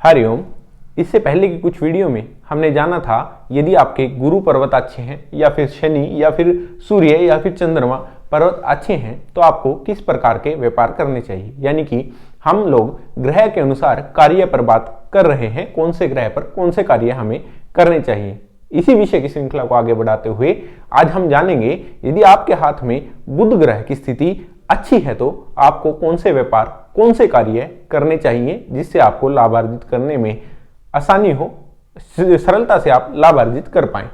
हरिओम। इससे पहले की कुछ वीडियो में हमने जाना था यदि आपके गुरु पर्वत अच्छे हैं या फिर शनि या फिर सूर्य या फिर चंद्रमा पर्वत अच्छे हैं तो आपको किस प्रकार के व्यापार करने चाहिए, यानी कि हम लोग ग्रह के अनुसार कार्य पर बात कर रहे हैं, कौन से ग्रह पर कौन से कार्य हमें करने चाहिए। इसी विषय की श्रृंखला को आगे बढ़ाते हुए आज हम जानेंगे यदि आपके हाथ में बुध ग्रह की स्थिति अच्छी है तो आपको कौन से व्यापार कौन से कार्य करने चाहिए जिससे आपको लाभ अर्जित करने में आसानी हो, सरलता से आप लाभ अर्जित कर पाएं।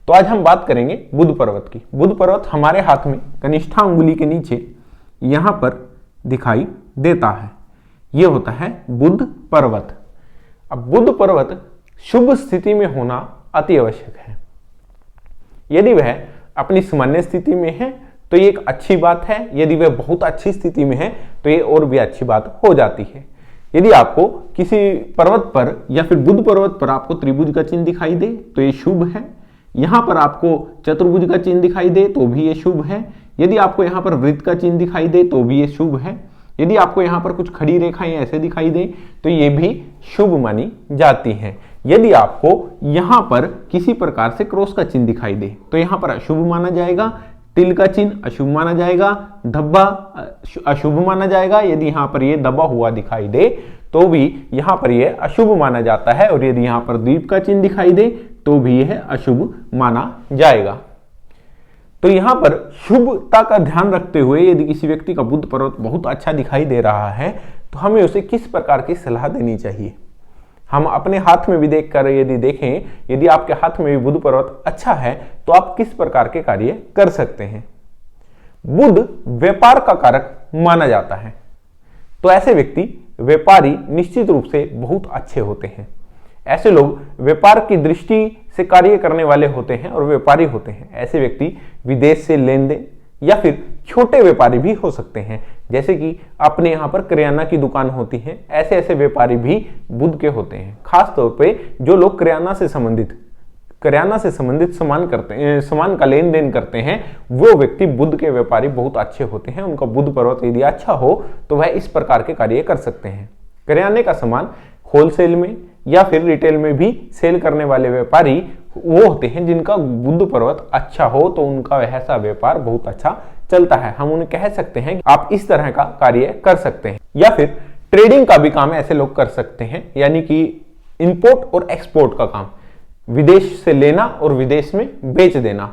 तो आज हम बात करेंगे बुध पर्वत की। बुध पर्वत हमारे हाथ में कनिष्ठा अंगुली के नीचे यहां पर दिखाई देता है, यह होता है बुध पर्वत। अब बुध पर्वत शुभ स्थिति में होना अति आवश्यक है। यदि वह अपनी सामान्य स्थिति में है तो ये एक अच्छी बात है, यदि वह बहुत अच्छी स्थिति में है तो ये और भी अच्छी बात हो जाती है। यदि आपको किसी पर्वत पर या फिर बुध पर्वत पर आपको त्रिभुज का चिन्ह दिखाई दे तो ये शुभ है, यहां पर आपको चतुर्भुज का चिन्ह दिखाई दे तो भी ये शुभ है, यदि आपको यहां पर वृत्त का चिन्ह दिखाई दे तो भी ये शुभ है, यदि आपको यहां पर कुछ खड़ी रेखाएं ऐसे दिखाई दे तो ये भी शुभ मानी जाती हैं। यदि आपको यहां पर किसी प्रकार से क्रॉस का चिन्ह दिखाई दे तो यहां पर अशुभ माना जाएगा, तिल का चिन्ह अशुभ माना जाएगा, धब्बा अशुभ माना जाएगा। यदि यहां पर ये दबा हुआ दिखाई दे तो भी यहां पर यह अशुभ माना जाता है, और यदि यहां पर द्वीप का चिन्ह दिखाई दे तो भी यह अशुभ माना जाएगा। तो यहां पर शुभता का ध्यान रखते हुए यदि किसी व्यक्ति का बुध पर्वत बहुत अच्छा दिखाई दे रहा है तो हमें उसे किस प्रकार की सलाह देनी चाहिए। हम अपने हाथ में भी देखकर यदि देखें, यदि आपके हाथ में भी बुध पर्वत अच्छा है तो आप किस प्रकार के कार्य कर सकते हैं। बुध व्यापार का कारक माना जाता है, तो ऐसे व्यक्ति व्यापारी निश्चित रूप से बहुत अच्छे होते हैं। ऐसे लोग व्यापार की दृष्टि से कार्य करने वाले होते हैं और व्यापारी होते हैं। ऐसे व्यक्ति विदेश से लेन देन या फिर छोटे व्यापारी भी हो सकते हैं, जैसे कि अपने यहाँ पर किराना की दुकान होती है, ऐसे ऐसे व्यापारी भी बुध के होते हैं। खास तौर पे जो लोग किराना से संबंधित सामान का लेन देन करते हैं वो व्यक्ति बुध के व्यापारी बहुत अच्छे होते हैं। उनका बुध पर्वत यदि अच्छा हो तो वह इस प्रकार के कार्य कर सकते हैं। किराने का सामान होलसेल में या फिर रिटेल में भी सेल करने वाले व्यापारी वो होते हैं जिनका बुध पर्वत अच्छा हो, तो उनका वैसा व्यापार बहुत अच्छा चलता है। हम उन्हें कह सकते हैं आप इस तरह का कार्य कर सकते हैं। या फिर ट्रेडिंग का भी काम ऐसे लोग कर सकते हैं, यानी कि इंपोर्ट और एक्सपोर्ट का काम, विदेश से लेना और विदेश में बेच देना,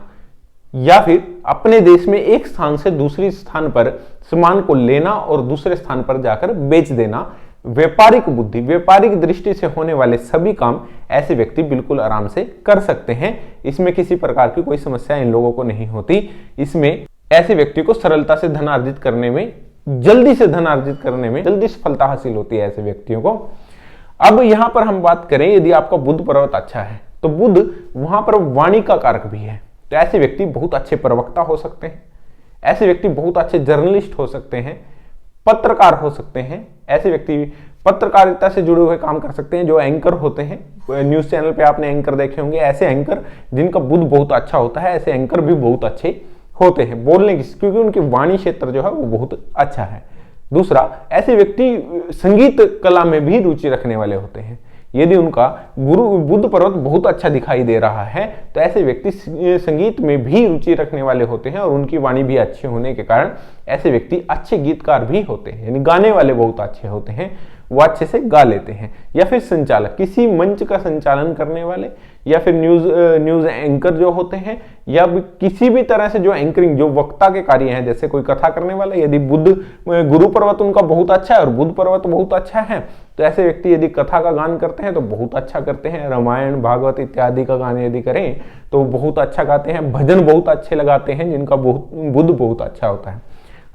या फिर अपने देश में एक स्थान से दूसरी स्थान पर सामान को लेना और दूसरे स्थान पर जाकर बेच देना। व्यापारिक बुद्धि, व्यापारिक दृष्टि से होने वाले सभी काम ऐसे व्यक्ति बिल्कुल आराम से कर सकते हैं। इसमें किसी प्रकार की कोई समस्या इन लोगों को नहीं होती। इसमें ऐसे व्यक्ति को सरलता से धन अर्जित करने में, जल्दी सफलता हासिल होती है ऐसे व्यक्तियों को। अब यहां पर हम बात करें यदि आपका बुध पर्वत अच्छा है तो बुध वहां पर वाणी का कारक भी है, तो ऐसे व्यक्ति बहुत अच्छे प्रवक्ता हो सकते हैं, ऐसे व्यक्ति बहुत अच्छे जर्नलिस्ट हो सकते हैं, पत्रकार हो सकते हैं। ऐसे व्यक्ति पत्रकारिता से जुड़े हुए काम कर सकते हैं, जो एंकर होते हैं। न्यूज चैनल पे आपने एंकर देखे होंगे, ऐसे एंकर जिनका बुध बहुत अच्छा होता है, ऐसे एंकर भी बहुत अच्छे होते हैं बोलने की, क्योंकि उनकी वाणी क्षेत्र जो है वो बहुत अच्छा है। दूसरा, ऐसे व्यक्ति संगीत कला में भी रुचि रखने वाले होते हैं। यदि उनका बुध पर्वत बहुत अच्छा दिखाई दे रहा है तो ऐसे व्यक्ति संगीत में भी रुचि रखने वाले होते हैं, और उनकी वाणी भी अच्छी होने के कारण ऐसे व्यक्ति अच्छे गीतकार भी होते हैं, यानी गाने वाले बहुत अच्छे होते हैं, वो अच्छे से गा लेते हैं। या फिर संचालक, किसी मंच का संचालन करने वाले, या फिर न्यूज एंकर जो होते हैं, या किसी भी तरह से जो एंकरिंग, जो वक्ता के कार्य हैं, जैसे कोई कथा करने वाला, यदि गुरु पर्वत उनका बहुत अच्छा है और बुध पर्वत बहुत अच्छा है तो ऐसे व्यक्ति यदि कथा का गान करते हैं तो बहुत अच्छा करते हैं। रामायण भागवत इत्यादि का गान यदि करें तो बहुत अच्छा गाते हैं। भजन बहुत अच्छे लगाते हैं जिनका बुध बहुत अच्छा होता है।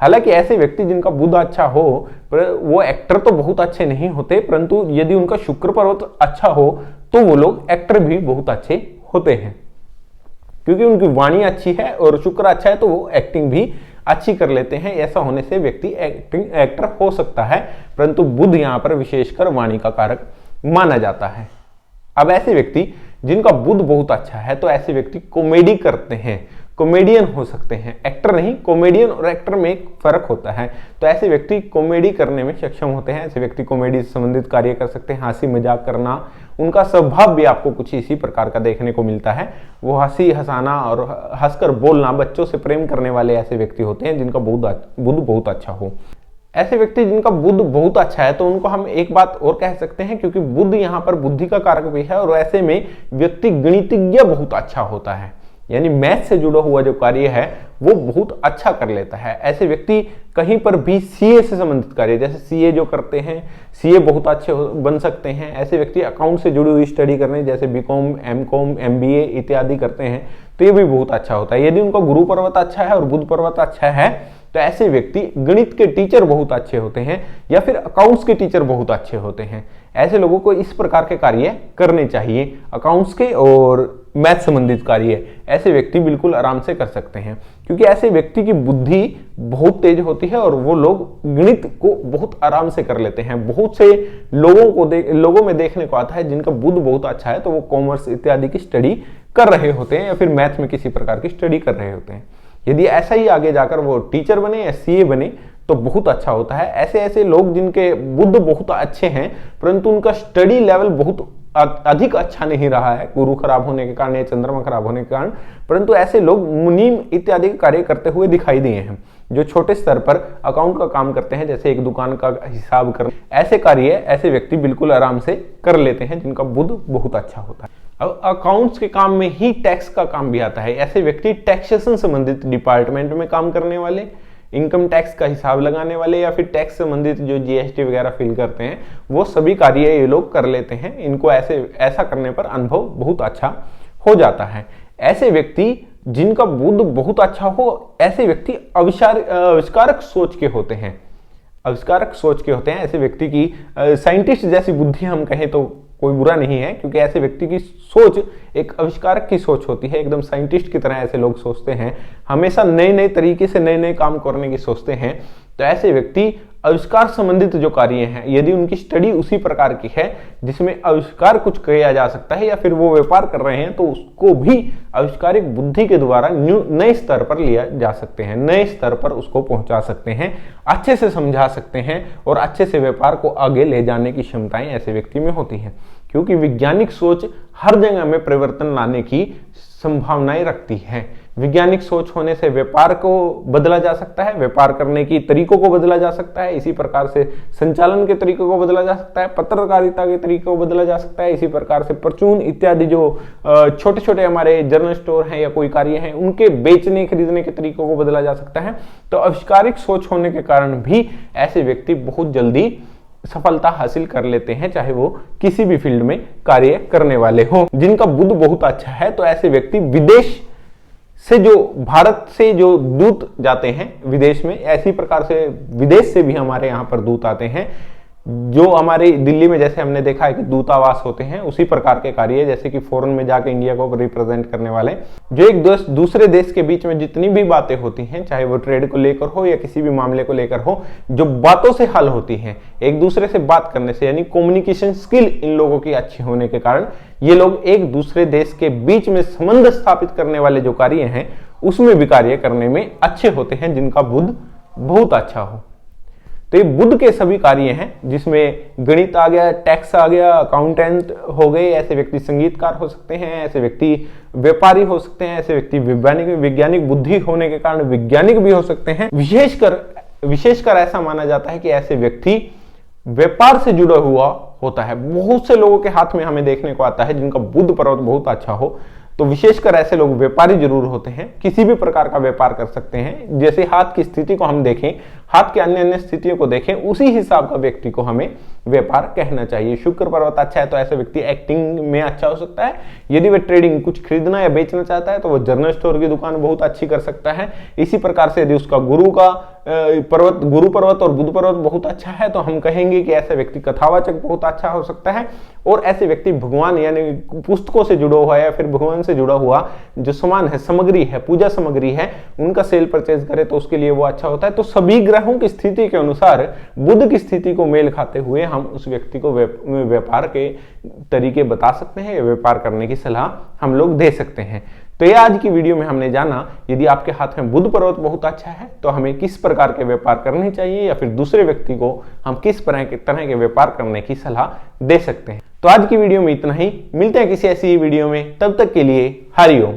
हालांकि ऐसे व्यक्ति जिनका बुध अच्छा हो पर वो एक्टर तो बहुत अच्छे नहीं होते, परंतु यदि उनका शुक्र पर्वत अच्छा हो तो वो लोग एक्टर भी बहुत अच्छे होते हैं, क्योंकि उनकी वाणी अच्छी है और शुक्र अच्छा है तो वो एक्टिंग भी अच्छी कर लेते हैं। ऐसा होने से व्यक्ति एक्टर हो सकता है, परंतु बुध यहाँ पर विशेषकर वाणी का कारक माना जाता है। अब ऐसे व्यक्ति जिनका बुध बहुत अच्छा है तो ऐसे व्यक्ति कॉमेडी करते हैं, कॉमेडियन हो सकते हैं, एक्टर नहीं, कॉमेडियन और एक्टर में एक फर्क होता है। तो ऐसे व्यक्ति कॉमेडी करने में सक्षम होते हैं, ऐसे व्यक्ति कॉमेडी से संबंधित कार्य कर सकते हैं, हंसी मजाक करना, उनका स्वभाव भी आपको कुछ इसी प्रकार का देखने को मिलता है। वो हंसी हंसाना और हंसकर बोलना, बच्चों से प्रेम करने वाले ऐसे व्यक्ति होते हैं जिनका बुद्ध बहुत अच्छा हो। ऐसे व्यक्ति जिनका बुद्ध बहुत अच्छा है तो उनको हम एक बात और कह सकते हैं, क्योंकि बुद्ध यहाँ पर बुद्धि का कारक भी है और ऐसे में व्यक्ति गणितज्ञ बहुत अच्छा होता है, यानी मैथ से जुड़ा हुआ जो कार्य है वो बहुत अच्छा कर लेता है। ऐसे व्यक्ति कहीं पर भी सीए से संबंधित कार्य, जैसे सीए जो करते हैं, सीए बहुत अच्छे बन सकते हैं। ऐसे व्यक्ति अकाउंट से जुड़ी हुई स्टडी करने, जैसे बीकॉम, एमकॉम, एमबीए इत्यादि करते हैं, तो ये भी बहुत अच्छा होता है। यदि उनका गुरु पर्वत अच्छा है और बुध पर्वत अच्छा है तो ऐसे व्यक्ति गणित के टीचर बहुत अच्छे होते हैं या फिर अकाउंट्स के टीचर बहुत अच्छे होते हैं। ऐसे लोगों को इस प्रकार के कार्य करने चाहिए, अकाउंट्स के और मैथ संबंधित कार्य ऐसे व्यक्ति बिल्कुल आराम से कर सकते हैं, क्योंकि ऐसे व्यक्ति की बुद्धि बहुत तेज होती है और वो लोग गणित को बहुत आराम से कर लेते हैं। बहुत से लोगों में देखने को आता है जिनका बुद्ध बहुत अच्छा है तो वो कॉमर्स इत्यादि की स्टडी कर रहे होते हैं या फिर मैथ में किसी प्रकार की स्टडी कर रहे होते हैं। यदि ऐसा ही आगे जाकर वो टीचर बने या सीए बने तो बहुत अच्छा होता है। ऐसे ऐसे लोग जिनके बुद्ध बहुत अच्छे हैं परंतु उनका स्टडी लेवल बहुत अधिक अच्छा नहीं रहा है, गुरु खराब होने के कारण या चंद्रमा खराब होने के कारण, परंतु ऐसे लोग मुनीम इत्यादि कार्य करते हुए दिखाई दिए हैं, जो छोटे स्तर पर अकाउंट का काम करते हैं, जैसे एक दुकान का हिसाब करना। ऐसे कार्य ऐसे व्यक्ति बिल्कुल आराम से कर लेते हैं जिनका बुद्ध बहुत अच्छा होता है। अब अकाउंट्स के काम में ही टैक्स का काम भी आता है। ऐसे व्यक्ति टैक्सेशन संबंधित डिपार्टमेंट में काम करने वाले, इनकम टैक्स का हिसाब लगाने वाले या फिर टैक्स संबंधित जो जीएसटी वगैरह फिल करते हैं, वो सभी कार्य ये लोग कर लेते हैं। इनको ऐसा करने पर अनुभव बहुत अच्छा हो जाता है। ऐसे व्यक्ति जिनका बुद्ध बहुत अच्छा हो, ऐसे व्यक्ति आविष्कारक सोच के होते हैं, आविष्कारक सोच के होते हैं। ऐसे व्यक्ति की साइंटिस्ट जैसी बुद्धि हम कहें तो कोई बुरा नहीं है, क्योंकि ऐसे व्यक्ति की सोच एक आविष्कारक की सोच होती है, एकदम साइंटिस्ट की तरह ऐसे लोग सोचते हैं, हमेशा नए नए तरीके से नए नए काम करने की सोचते हैं। तो ऐसे व्यक्ति आविष्कार संबंधित जो कार्य हैं, यदि उनकी स्टडी उसी प्रकार की है जिसमें आविष्कार कुछ किया जा सकता है या फिर वो व्यापार कर रहे हैं, तो उसको भी आविष्कारिक बुद्धि के द्वारा नए स्तर पर लिया जा सकते हैं, नए स्तर पर उसको पहुंचा सकते हैं, अच्छे से समझा सकते हैं और अच्छे से व्यापार को आगे ले जाने की क्षमताएं ऐसे व्यक्ति में होती हैं, क्योंकि वैज्ञानिक सोच हर जगह में परिवर्तन लाने की संभावनाएं रखती है। वैज्ञानिक सोच होने से व्यापार को बदला जा सकता है, व्यापार करने की तरीकों को बदला जा सकता है, इसी प्रकार से संचालन के तरीकों को बदला जा सकता है, पत्रकारिता के तरीकों को बदला जा सकता है, इसी प्रकार से परचून इत्यादि जो छोटे छोटे हमारे जनरल स्टोर हैं या कोई कार्य हैं, उनके बेचने खरीदने के तरीकों को बदला जा सकता है। तो आविष्कारिक सोच होने के कारण भी ऐसे व्यक्ति बहुत जल्दी सफलता हासिल कर लेते हैं, चाहे वो किसी भी फील्ड में कार्य करने वाले हो। जिनका बुद्ध बहुत अच्छा है तो ऐसे व्यक्ति विदेश से जो भारत से जो दूत जाते हैं विदेश में, ऐसी प्रकार से विदेश से भी हमारे यहाँ पर दूत आते हैं, जो हमारे दिल्ली में जैसे हमने देखा है कि दूतावास होते हैं, उसी प्रकार के कार्य जैसे कि फॉरेन में जाके इंडिया को रिप्रेजेंट करने वाले, जो एक दूसरे देश के बीच में जितनी भी बातें होती हैं, चाहे वो ट्रेड को लेकर हो या किसी भी मामले को लेकर हो, जो बातों से हल होती हैं, एक दूसरे से बात करने से, यानी कम्युनिकेशन स्किल इन लोगों की अच्छी होने के कारण ये लोग एक दूसरे देश के बीच में संबंध स्थापित करने वाले जो कार्य हैं उसमें भी कार्य करने में अच्छे होते हैं, जिनका बुद्ध बहुत अच्छा हो। तो ये बुद्ध के सभी कार्य हैं जिसमें गणित आ गया, टैक्स आ गया, अकाउंटेंट हो गए, ऐसे व्यक्ति संगीतकार हो सकते हैं, ऐसे व्यक्ति व्यापारी हो सकते हैं, ऐसे व्यक्ति वैज्ञानिक बुद्धि होने के कारण वैज्ञानिक भी हो सकते हैं। विशेषकर ऐसा माना जाता है कि ऐसे व्यक्ति व्यापार से जुड़ा हुआ होता है। बहुत से लोगों के हाथ में हमें देखने को आता है जिनका बुद्ध पर्वत बहुत अच्छा हो, तो विशेषकर ऐसे लोग व्यापारी जरूर होते हैं, किसी भी प्रकार का व्यापार कर सकते हैं। जैसे हाथ की स्थिति को हम देखें, हाथ के अन्य अन्य स्थितियों को देखें, उसी हिसाब का व्यक्ति को हमें व्यापार कहना चाहिए। शुक्र पर्वत अच्छा है तो ऐसा व्यक्ति एक्टिंग में अच्छा हो सकता है। यदि वह ट्रेडिंग कुछ खरीदना या बेचना चाहता है तो वह जनरल स्टोर की दुकान बहुत अच्छी कर सकता है। इसी प्रकार से यदि उसका गुरु पर्वत और बुध पर्वत बहुत अच्छा है तो हम कहेंगे कि ऐसा व्यक्ति कथावाचक बहुत अच्छा हो सकता है। और ऐसे व्यक्ति भगवान यानी पुस्तकों से जुड़ा हुआ है या फिर भगवान से जुड़ा हुआ जो सामान है, सामग्री है, पूजा सामग्री है, उनका सेल परचेज करे तो उसके लिए वो अच्छा होता है। तो सभी ग्रह ग्रहों की स्थिति के अनुसार बुध की स्थिति को मेल खाते हुए हम उस व्यक्ति को व्यापार के तरीके बता सकते हैं या व्यापार करने की सलाह हम लोग दे सकते हैं। तो ये आज की वीडियो में हमने जाना, यदि आपके हाथ में बुध पर्वत बहुत अच्छा है तो हमें किस प्रकार के व्यापार करने चाहिए या फिर दूसरे व्यक्ति को हम किस तरह के व्यापार करने की सलाह दे सकते हैं। तो आज की वीडियो में इतना ही, मिलते हैं किसी ऐसी वीडियो में, तब तक के लिए हरिओम।